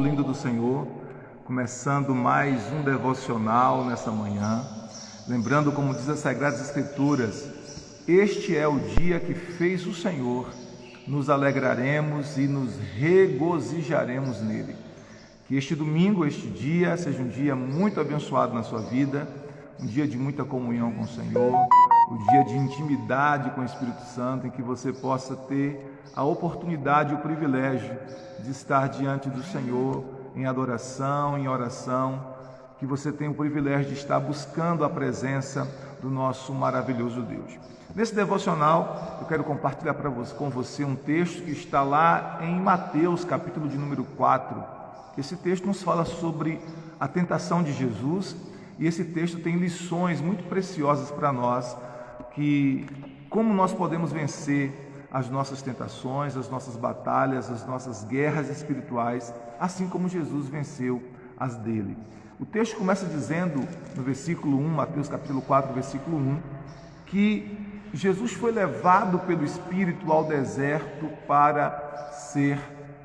lindo do Senhor, começando mais um devocional nessa manhã, lembrando, como diz as Sagradas Escrituras, este é o dia que fez o Senhor, nos alegraremos e nos regozijaremos nele. Que este domingo, este dia, seja um dia muito abençoado na sua vida, um dia de muita comunhão com o Senhor, um dia de intimidade com o Espírito Santo, em que você possa ter a oportunidade e o privilégio de estar diante do Senhor em adoração, em oração, que você tenha o privilégio de estar buscando a presença do nosso maravilhoso Deus. Nesse devocional, eu quero compartilhar com você um texto que está lá em Mateus, capítulo de número 4. Esse texto nos fala sobre a tentação de Jesus e esse texto tem lições muito preciosas para nós, que como nós podemos vencer as nossas tentações, as nossas batalhas, as nossas guerras espirituais, assim como Jesus venceu as dele. O texto começa dizendo, no versículo 1, Mateus capítulo 4, versículo 1, que Jesus foi levado pelo Espírito ao deserto para ser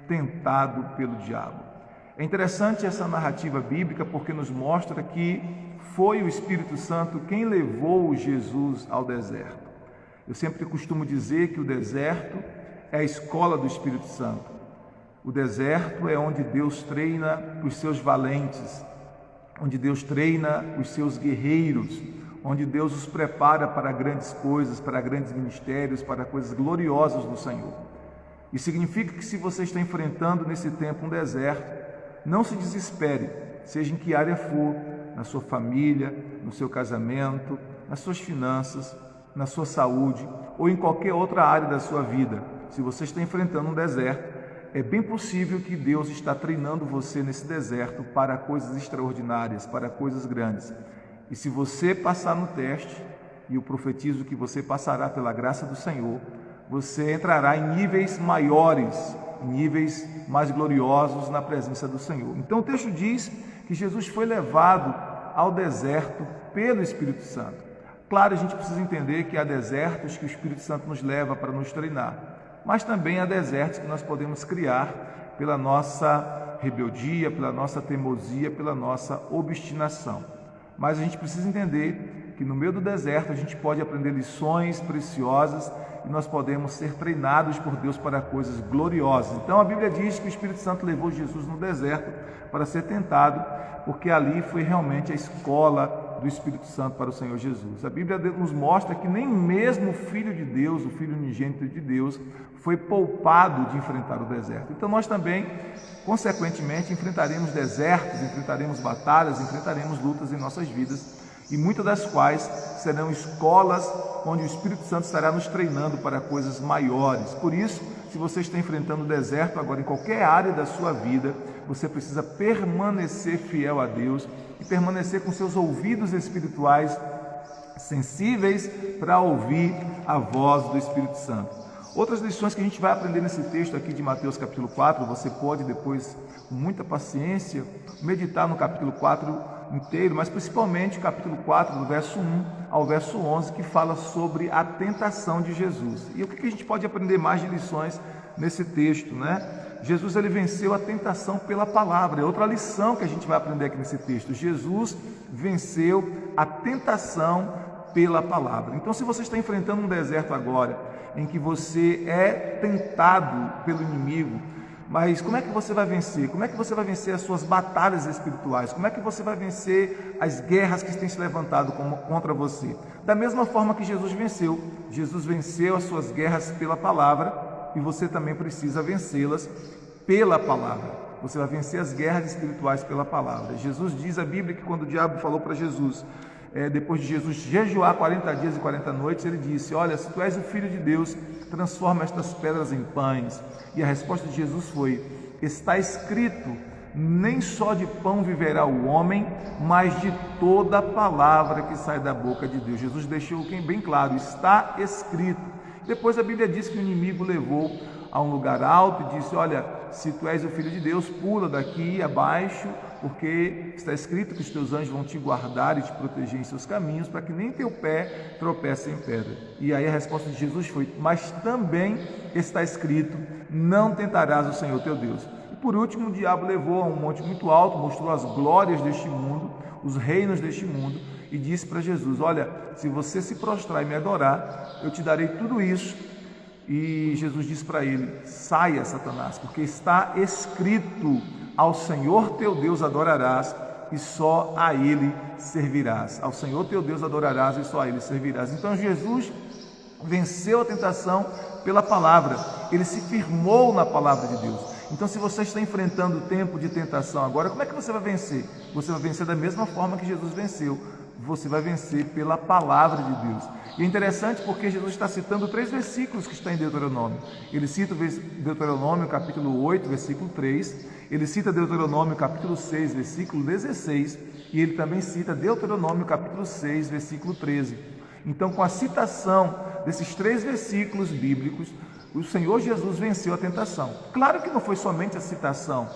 tentado pelo diabo. É interessante essa narrativa bíblica porque nos mostra que foi o Espírito Santo quem levou Jesus ao deserto. Eu sempre costumo dizer que o deserto é a escola do Espírito Santo. O deserto é onde Deus treina os seus valentes, onde Deus treina os seus guerreiros, onde Deus os prepara para grandes coisas, para grandes ministérios, para coisas gloriosas do Senhor. Isso significa que se você está enfrentando nesse tempo um deserto, não se desespere, seja em que área for, na sua família, no seu casamento, nas suas finanças, na sua saúde ou em qualquer outra área da sua vida. Se você está enfrentando um deserto, é bem possível que Deus está treinando você nesse deserto para coisas extraordinárias, para coisas grandes. E se você passar no teste, e eu profetizo que você passará pela graça do Senhor, você entrará em níveis maiores, em níveis mais gloriosos na presença do Senhor. Então o texto diz que Jesus foi levado ao deserto pelo Espírito Santo. Claro, a gente precisa entender que há desertos que o Espírito Santo nos leva para nos treinar, mas também há desertos que nós podemos criar pela nossa rebeldia, pela nossa teimosia, pela nossa obstinação. Mas a gente precisa entender que no meio do deserto a gente pode aprender lições preciosas e nós podemos ser treinados por Deus para coisas gloriosas. Então a Bíblia diz que o Espírito Santo levou Jesus no deserto para ser tentado, porque ali foi realmente a escola do Espírito Santo para o Senhor Jesus. A Bíblia nos mostra que nem mesmo o Filho de Deus, o Filho unigênito de Deus, foi poupado de enfrentar o deserto. Então nós também, consequentemente, enfrentaremos desertos, enfrentaremos batalhas, enfrentaremos lutas em nossas vidas, e muitas das quais serão escolas onde o Espírito Santo estará nos treinando para coisas maiores. Por isso, se você está enfrentando o deserto agora em qualquer área da sua vida, você precisa permanecer fiel a Deus e permanecer com seus ouvidos espirituais sensíveis para ouvir a voz do Espírito Santo. Outras lições que a gente vai aprender nesse texto aqui de Mateus capítulo 4, você pode depois, com muita paciência, meditar no capítulo 4 inteiro, mas principalmente o capítulo 4, do verso 1 ao verso 11, que fala sobre a tentação de Jesus. E o que a gente pode aprender mais de lições nesse texto, né? Jesus, ele venceu a tentação pela palavra. É outra lição que a gente vai aprender aqui nesse texto. Jesus venceu a tentação pela palavra. Então, se você está enfrentando um deserto agora, em que você é tentado pelo inimigo, mas como é que você vai vencer? Como é que você vai vencer as suas batalhas espirituais? Como é que você vai vencer as guerras que têm se levantado contra você? Da mesma forma que Jesus venceu. Jesus venceu as suas guerras pela palavra e você também precisa vencê-las pela palavra. Você vai vencer as guerras espirituais pela palavra. Jesus diz, a Bíblia, que quando o diabo falou para Jesus, depois de Jesus jejuar 40 dias e 40 noites, ele disse, olha, se tu és o Filho de Deus, transforma estas pedras em pães. E a resposta de Jesus foi, está escrito, nem só de pão viverá o homem, mas de toda a palavra que sai da boca de Deus. Jesus deixou bem claro, está escrito. Depois a Bíblia diz que o inimigo levou a um lugar alto e disse, olha, se tu és o Filho de Deus, pula daqui abaixo, porque está escrito que os teus anjos vão te guardar e te proteger em seus caminhos, para que nem teu pé tropece em pedra. E aí a resposta de Jesus foi, mas também está escrito, não tentarás o Senhor teu Deus. por último, o diabo levou a um monte muito alto, mostrou as glórias deste mundo, os reinos deste mundo, e disse para Jesus: olha, se você se prostrar e me adorar, eu te darei tudo isso. E Jesus disse para ele: saia, Satanás, porque está escrito: ao Senhor teu Deus adorarás e só a Ele servirás. Ao Senhor teu Deus adorarás e só a Ele servirás. Então Jesus venceu a tentação pela palavra, ele se firmou na palavra de Deus. Então, se você está enfrentando o tempo de tentação agora, como é que você vai vencer? Você vai vencer da mesma forma que Jesus venceu. Você vai vencer pela palavra de Deus. E é interessante porque Jesus está citando 3 versículos que estão em Deuteronômio. Ele cita Deuteronômio capítulo 8, versículo 3, ele cita Deuteronômio capítulo 6, versículo 16, e ele também cita Deuteronômio capítulo 6, versículo 13. Então, com a citação desses 3 versículos bíblicos, o Senhor Jesus venceu a tentação. Claro que não foi somente a citação,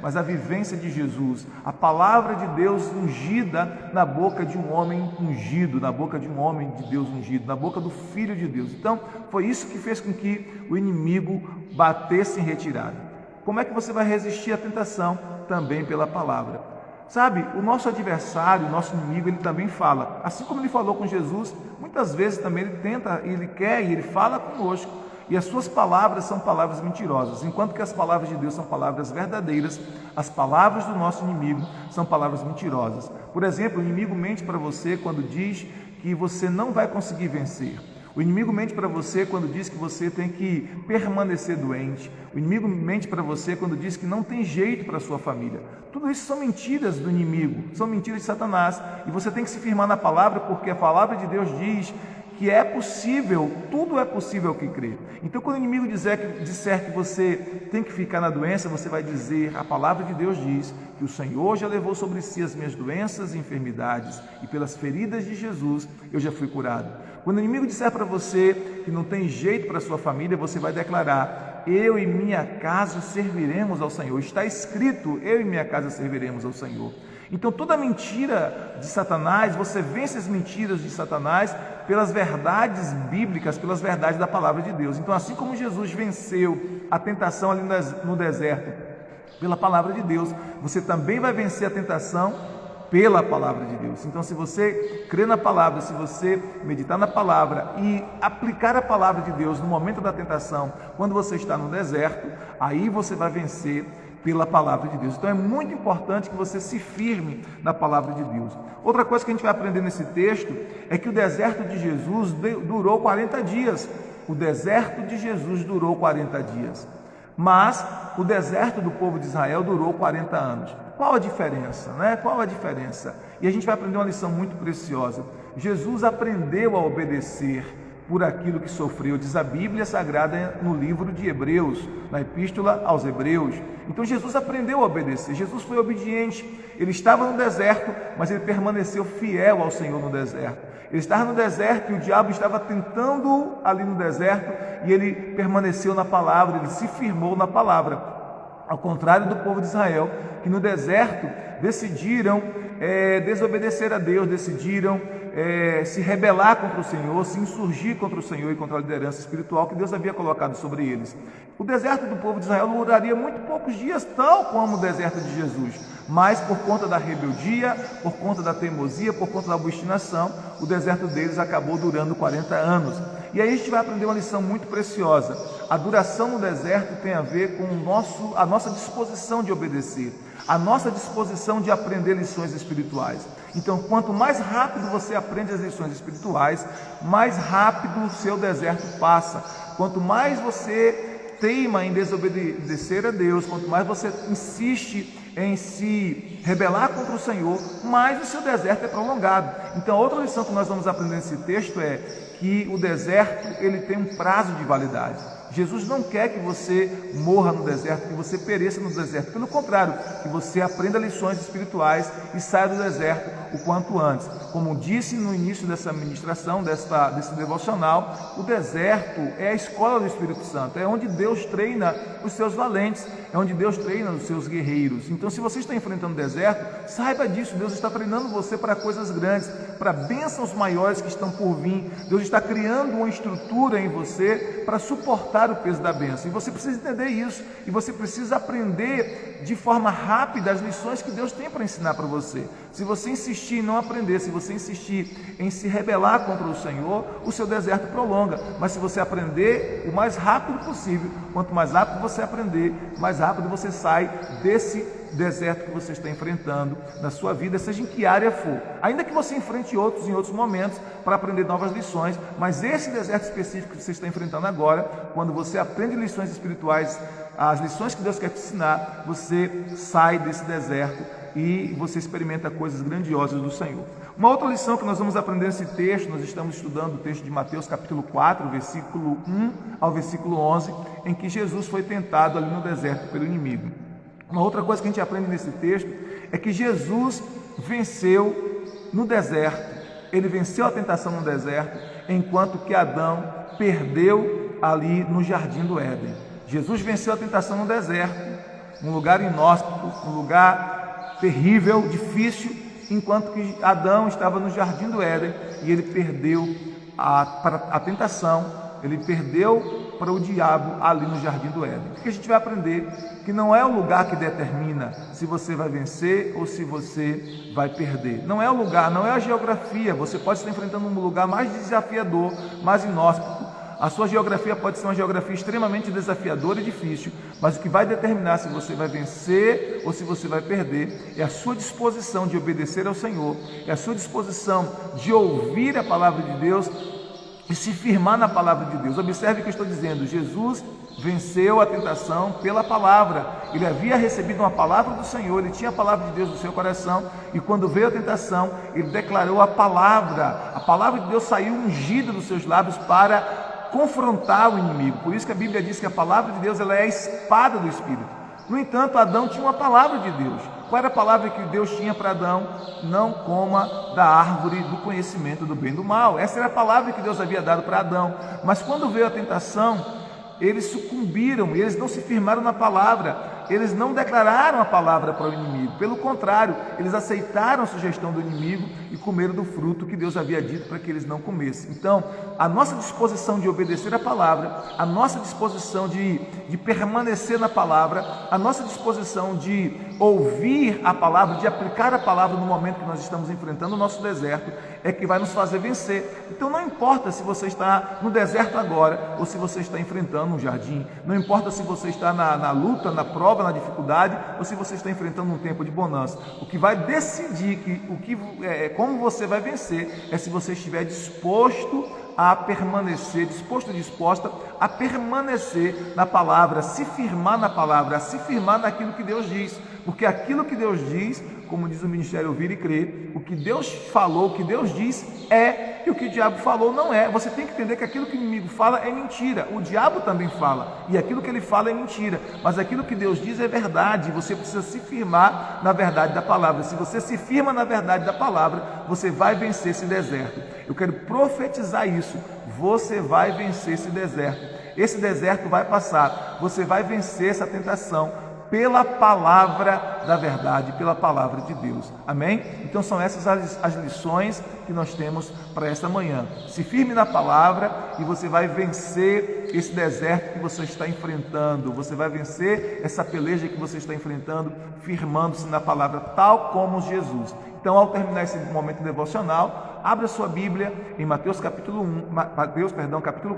mas a vivência de Jesus, a palavra de Deus ungida na boca de um homem ungido, na boca de um homem de Deus ungido, na boca do Filho de Deus. Então, foi isso que fez com que o inimigo batesse em retirada. Como é que você vai resistir à tentação? Também pela palavra. Sabe, o nosso adversário, o nosso inimigo, ele também fala. Assim como ele falou com Jesus, muitas vezes também ele tenta, ele quer e ele fala conosco. E as suas palavras são palavras mentirosas, enquanto que as palavras de Deus são palavras verdadeiras, as palavras do nosso inimigo são palavras mentirosas. Por exemplo, o inimigo mente para você quando diz que você não vai conseguir vencer. O inimigo mente para você quando diz que você tem que permanecer doente. O inimigo mente para você quando diz que não tem jeito para a sua família. Tudo isso são mentiras do inimigo, são mentiras de Satanás. E você tem que se firmar na palavra, porque a palavra de Deus diz que é possível, tudo é possível ao que crê. Então, quando o inimigo disser que você tem que ficar na doença, você vai dizer: a palavra de Deus diz que o Senhor já levou sobre si as minhas doenças e enfermidades, e pelas feridas de Jesus eu já fui curado. Quando o inimigo disser para você que não tem jeito para a sua família, você vai declarar: eu e minha casa serviremos ao Senhor. Está escrito: eu e minha casa serviremos ao Senhor. Então, toda mentira de Satanás, você vence as mentiras de Satanás pelas verdades bíblicas, pelas verdades da palavra de Deus. Então, assim como Jesus venceu a tentação ali no deserto pela palavra de Deus, você também vai vencer a tentação pela palavra de Deus. Então, se você crer na palavra, se você meditar na palavra e aplicar a palavra de Deus no momento da tentação, quando você está no deserto, aí você vai vencer pela palavra de Deus. Então é muito importante que você se firme na palavra de Deus. Outra coisa que a gente vai aprender nesse texto é que o deserto de Jesus durou 40 dias. O deserto de Jesus durou 40 dias. Mas o deserto do povo de Israel durou 40 anos. Qual a diferença, Qual a diferença? E a gente vai aprender uma lição muito preciosa. Jesus aprendeu a obedecer por aquilo que sofreu, diz a Bíblia Sagrada no livro de Hebreus, na Epístola aos Hebreus. Então Jesus aprendeu a obedecer, Jesus foi obediente, ele estava no deserto, mas ele permaneceu fiel ao Senhor no deserto. Ele estava no deserto e o diabo estava tentando ali no deserto e ele permaneceu na palavra, ele se firmou na palavra. Ao contrário do povo de Israel, que no deserto decidiram desobedecer a Deus, decidiram se rebelar contra o Senhor, se insurgir contra o Senhor e contra a liderança espiritual que Deus havia colocado sobre eles. O deserto do povo de Israel duraria muito poucos dias, tal como o deserto de Jesus, mas por conta da rebeldia, por conta da teimosia, por conta da obstinação, o deserto deles acabou durando 40 anos. E aí a gente vai aprender uma lição muito preciosa. A duração no deserto tem a ver com a nossa disposição de obedecer, a nossa disposição de aprender lições espirituais. Então, quanto mais rápido você aprende as lições espirituais, mais rápido o seu deserto passa. Quanto mais você teima em desobedecer a Deus, quanto mais você insiste em se rebelar contra o Senhor, mais o seu deserto é prolongado. Então, outra lição que nós vamos aprender nesse texto é que o deserto ele tem um prazo de validade. Jesus não quer que você morra no deserto, que você pereça no deserto. Pelo contrário, que você aprenda lições espirituais e saia do deserto o quanto antes. Como disse no início dessa ministração, desse devocional, o deserto é a escola do Espírito Santo, é onde Deus treina os seus valentes, é onde Deus treina os seus guerreiros. Então, se você está enfrentando o deserto, saiba disso, Deus está treinando você para coisas grandes, para bênçãos maiores que estão por vir. Deus está criando uma estrutura em você para suportar suportar o peso da bênção. E você precisa entender isso. E você precisa aprender de forma rápida as lições que Deus tem para ensinar para você. Se você insistir em não aprender, se você insistir em se rebelar contra o Senhor, o seu deserto prolonga. Mas se você aprender o mais rápido possível, quanto mais rápido você aprender, mais rápido você sai desse deserto que você está enfrentando na sua vida, seja em que área for. Ainda que você enfrente outros em outros momentos para aprender novas lições, mas esse deserto específico que você está enfrentando agora, quando você aprende lições espirituais, as lições que Deus quer te ensinar, você sai desse deserto e você experimenta coisas grandiosas do Senhor. Uma outra lição que nós vamos aprender nesse texto, nós estamos estudando o texto de Mateus capítulo 4, versículo 1 ao versículo 11, em que Jesus foi tentado ali no deserto pelo inimigo. Uma outra coisa que a gente aprende nesse texto é que Jesus venceu no deserto. Ele venceu a tentação no deserto, enquanto que Adão perdeu ali no jardim do Éden. Jesus venceu a tentação no deserto, um lugar inóspito, um lugar terrível, difícil, enquanto que Adão estava no jardim do Éden e ele perdeu a tentação, ele perdeu para o diabo ali no jardim do Éden. Porque a gente vai aprender que não é o lugar que determina se você vai vencer ou se você vai perder. Não é o lugar, não é a geografia. Você pode estar enfrentando um lugar mais desafiador, mais inóspito. A sua geografia pode ser uma geografia extremamente desafiadora e difícil, mas o que vai determinar se você vai vencer ou se você vai perder é a sua disposição de obedecer ao Senhor, é a sua disposição de ouvir a palavra de Deus e se firmar na palavra de Deus. Observe o que eu estou dizendo. Jesus venceu a tentação pela palavra. Ele havia recebido uma palavra do Senhor, ele tinha a palavra de Deus no seu coração, e quando veio a tentação, ele declarou a palavra de Deus saiu ungida dos seus lábios para confrontar o inimigo. Por isso que a Bíblia diz que a palavra de Deus ela é a espada do Espírito. No entanto, Adão tinha uma palavra de Deus. Qual era a palavra que Deus tinha para Adão? Não coma da árvore do conhecimento do bem e do mal. Essa era a palavra que Deus havia dado para Adão. Mas quando veio a tentação, eles sucumbiram, eles não se firmaram na palavra, eles não declararam a palavra para o inimigo. Pelo contrário, eles aceitaram a sugestão do inimigo e comeram do fruto que Deus havia dito para que eles não comessem. Então, a nossa disposição de obedecer a palavra, a nossa disposição de permanecer na palavra, a nossa disposição de ouvir a palavra, de aplicar a palavra no momento que nós estamos enfrentando o nosso deserto, é que vai nos fazer vencer. Então não importa se você está no deserto agora ou se você está enfrentando um jardim, não importa se você está na luta, na prova, na dificuldade ou se você está enfrentando um tempo de bonança. O que vai decidir como você vai vencer é se você estiver disposto a permanecer, disposta a permanecer na palavra, se firmar na palavra, a se firmar naquilo que Deus diz, porque aquilo que Deus diz, como diz o Ministério Ouvir e Crer, o que Deus falou, o que Deus diz é, e o que o diabo falou não é. Você tem que entender que aquilo que o inimigo fala é mentira, o diabo também fala, e aquilo que ele fala é mentira, mas aquilo que Deus diz é verdade, você precisa se firmar na verdade da palavra. Se você se firma na verdade da palavra, você vai vencer esse deserto. Eu quero profetizar isso, você vai vencer esse deserto vai passar, você vai vencer essa tentação, pela palavra da verdade, pela palavra de Deus. Amém? Então são essas as lições que nós temos para esta manhã. Se firme na palavra e você vai vencer esse deserto que você está enfrentando. Você vai vencer essa peleja que você está enfrentando, firmando-se na palavra, tal como Jesus. Então, ao terminar esse momento devocional, abra sua Bíblia em Mateus capítulo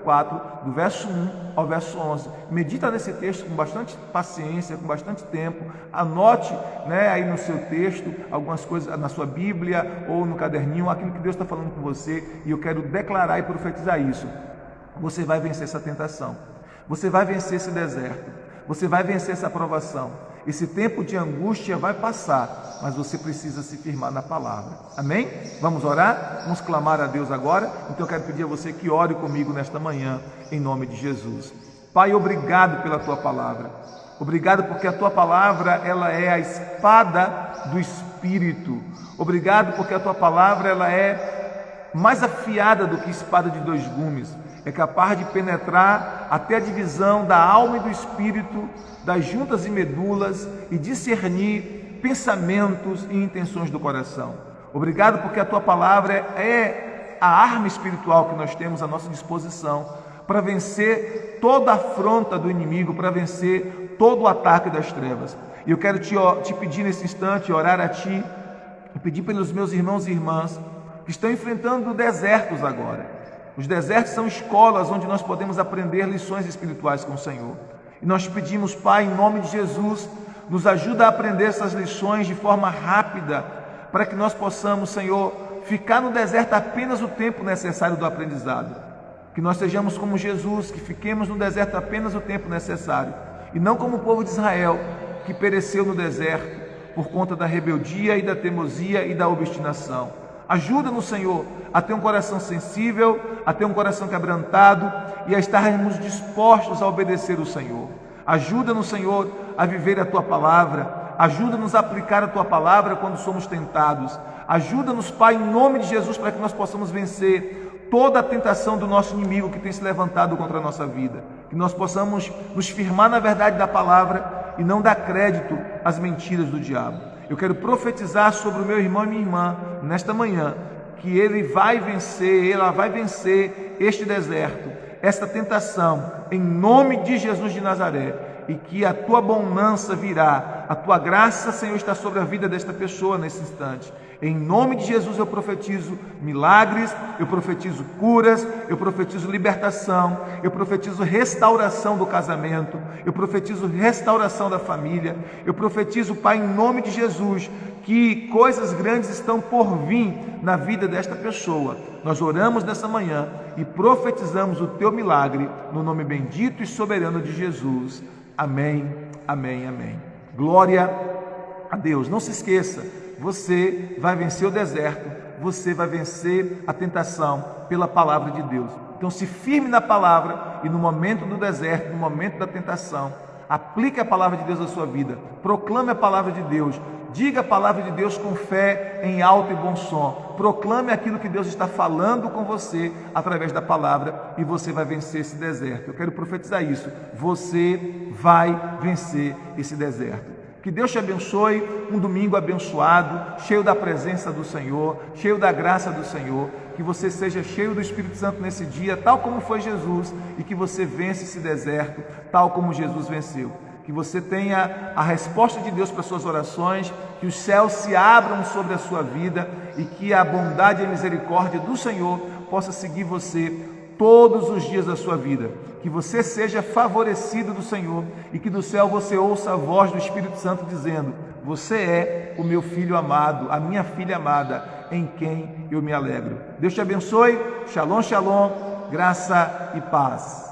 4, do verso 1 ao verso 11. Medita nesse texto com bastante paciência, com bastante tempo. Anote, aí no seu texto algumas coisas na sua Bíblia ou no caderninho, aquilo que Deus está falando com você, e eu quero declarar e profetizar isso. Você vai vencer essa tentação. Você vai vencer esse deserto. Você vai vencer essa provação. Esse tempo de angústia vai passar, mas você precisa se firmar na palavra. Amém? Vamos orar? Vamos clamar a Deus agora? Então eu quero pedir a você que ore comigo nesta manhã, em nome de Jesus. Pai, obrigado pela Tua palavra. Obrigado porque a Tua palavra, ela é a espada do Espírito. Obrigado porque a Tua palavra, ela é mais afiada do que espada de 2 gumes. É capaz de penetrar até a divisão da alma e do espírito, das juntas e medulas, e discernir pensamentos e intenções do coração. Obrigado porque a Tua palavra é a arma espiritual que nós temos à nossa disposição para vencer toda a afronta do inimigo, para vencer todo o ataque das trevas. E eu quero te pedir nesse instante, orar a Ti, e pedir pelos meus irmãos e irmãs que estão enfrentando desertos agora. Os desertos são escolas onde nós podemos aprender lições espirituais com o Senhor. E nós te pedimos, Pai, em nome de Jesus, nos ajuda a aprender essas lições de forma rápida, para que nós possamos, Senhor, ficar no deserto apenas o tempo necessário do aprendizado. Que nós sejamos como Jesus, que fiquemos no deserto apenas o tempo necessário, e não como o povo de Israel, que pereceu no deserto por conta da rebeldia e da teimosia e da obstinação. Ajuda-nos, Senhor, a ter um coração sensível, a ter um coração quebrantado e a estarmos dispostos a obedecer o Senhor. Ajuda-nos, Senhor, a viver a Tua palavra. Ajuda-nos a aplicar a Tua palavra quando somos tentados. Ajuda-nos, Pai, em nome de Jesus, para que nós possamos vencer toda a tentação do nosso inimigo que tem se levantado contra a nossa vida. Que nós possamos nos firmar na verdade da palavra e não dar crédito às mentiras do diabo. Eu quero profetizar sobre o meu irmão e minha irmã nesta manhã, que ela vai vencer este deserto, esta tentação, em nome de Jesus de Nazaré, e que a Tua bonança virá, a Tua graça, Senhor, está sobre a vida desta pessoa nesse instante. Em nome de Jesus eu profetizo milagres, eu profetizo curas, eu profetizo libertação, eu profetizo restauração do casamento, eu profetizo restauração da família, eu profetizo, Pai, em nome de Jesus, que coisas grandes estão por vir na vida desta pessoa. Nós oramos nessa manhã e profetizamos o Teu milagre no nome bendito e soberano de Jesus. Amém, amém, amém. Glória a Deus. Não se esqueça, você vai vencer o deserto, você vai vencer a tentação pela palavra de Deus. Então se firme na palavra e no momento do deserto, no momento da tentação, aplique a palavra de Deus na sua vida, proclame a palavra de Deus, diga a palavra de Deus com fé em alto e bom som, proclame aquilo que Deus está falando com você através da palavra e você vai vencer esse deserto. Eu quero profetizar isso, você vai vencer esse deserto. Que Deus te abençoe, um domingo abençoado, cheio da presença do Senhor, cheio da graça do Senhor, que você seja cheio do Espírito Santo nesse dia, tal como foi Jesus, e que você vença esse deserto, tal como Jesus venceu. Que você tenha a resposta de Deus para as suas orações, que os céus se abram sobre a sua vida e que a bondade e a misericórdia do Senhor possa seguir você todos os dias da sua vida. Que você seja favorecido do Senhor e que do céu você ouça a voz do Espírito Santo dizendo: você é o meu filho amado, a minha filha amada, em quem eu me alegro. Deus te abençoe, shalom, shalom, graça e paz.